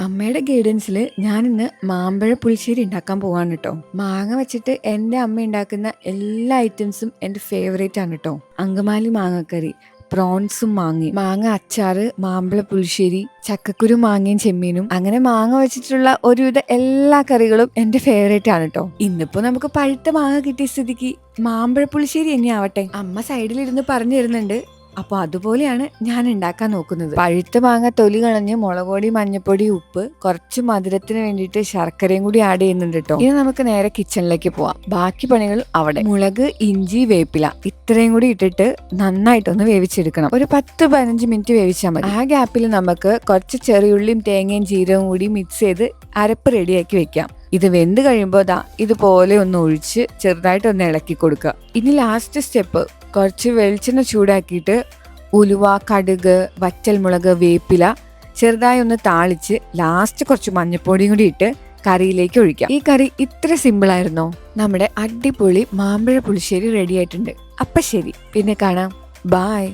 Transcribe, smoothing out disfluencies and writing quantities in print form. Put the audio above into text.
അമ്മയുടെ ഗൈഡൻസിൽ ഞാൻ ഇന്ന് മാമ്പഴ പുളിശ്ശേരി ഉണ്ടാക്കാൻ പോവാണ് കേട്ടോ. മാങ്ങ വെച്ചിട്ട് എൻ്റെ അമ്മ ഉണ്ടാക്കുന്ന എല്ലാ ഐറ്റംസും എൻ്റെ ഫേവറേറ്റ് ആണ് കേട്ടോ. അങ്കമാലി മാങ്ങക്കറി, പ്രോൺസും മാങ്ങ അച്ചാറ്, മാമ്പഴ പുളിശ്ശേരി, ചക്കക്കുരു മാങ്ങയും ചെമ്മീനും, അങ്ങനെ മാങ്ങ വെച്ചിട്ടുള്ള ഒരുവിധ എല്ലാ കറികളും എൻ്റെ ഫേവറേറ്റ് ആണ് കേട്ടോ. ഇന്നിപ്പോ നമുക്ക് പഴുത്ത മാങ്ങ കിട്ടിയ സ്ഥിതിക്ക് മാമ്പഴ പുളിശ്ശേരി തന്നെ ആവട്ടെ. അമ്മ സൈഡിലിരുന്ന് പറഞ്ഞു തരുന്നുണ്ട്. അപ്പോൾ അതുപോലെയാണ് ഞാൻ ഉണ്ടാക്കാൻ നോക്കുന്നത്. പഴുത്ത മാങ്ങ തൊലി കളഞ്ഞ് മുളകുപൊടി, മഞ്ഞപ്പൊടി, ഉപ്പ്, കുറച്ച് മധുരത്തിന് വേണ്ടിയിട്ട് ശർക്കരയും കൂടി ആഡ് ചെയ്യുന്നുണ്ട് കേട്ടോ. ഇനി നമുക്ക് നേരെ കിച്ചണിലേക്ക് പോവാം. ബാക്കി പണികൾ അവിടെ. മുളക്, ഇഞ്ചി, വേപ്പില ഇത്രയും കൂടി ഇട്ടിട്ട് നന്നായിട്ടൊന്ന് വേവിച്ചെടുക്കണം. ഒരു 10-15 മിനിറ്റ് വേവിച്ചാൽ മതി. ആ ഗ്യാപ്പിൽ നമുക്ക് കുറച്ച് ചെറിയുള്ളിയും തേങ്ങയും ജീരകവും കൂടി മിക്സ് ചെയ്ത് അരപ്പ് റെഡിയാക്കി വെക്കാം. ഇത് വെന്ത് കഴിയുമ്പോൾ ഇതുപോലെ ഒന്ന് ഒഴിച്ച് ചെറുതായിട്ടൊന്ന് ഇളക്കി കൊടുക്കുക. ഇനി ലാസ്റ്റ് സ്റ്റെപ്പ്, കുറച്ച് വെളിച്ചെണ്ണ ചൂടാക്കിയിട്ട് ഉലുവ, കടുക്, വറ്റൽമുളക്, വേപ്പില ചെറുതായി ഒന്ന് താളിച്ച് ലാസ്റ്റ് കുറച്ച് മഞ്ഞൾപ്പൊടിയും കൂടി ഇട്ട് കറിയിലേക്ക് ഒഴിക്കാം. ഈ കറി ഇത്ര സിമ്പിൾ ആയിരുന്നോ? നമ്മുടെ അടിപൊളി മാമ്പഴ പുളിശ്ശേരി റെഡി ആയിട്ടുണ്ട്. അപ്പൊ ശരി, പിന്നെ കാണാം. ബായ്.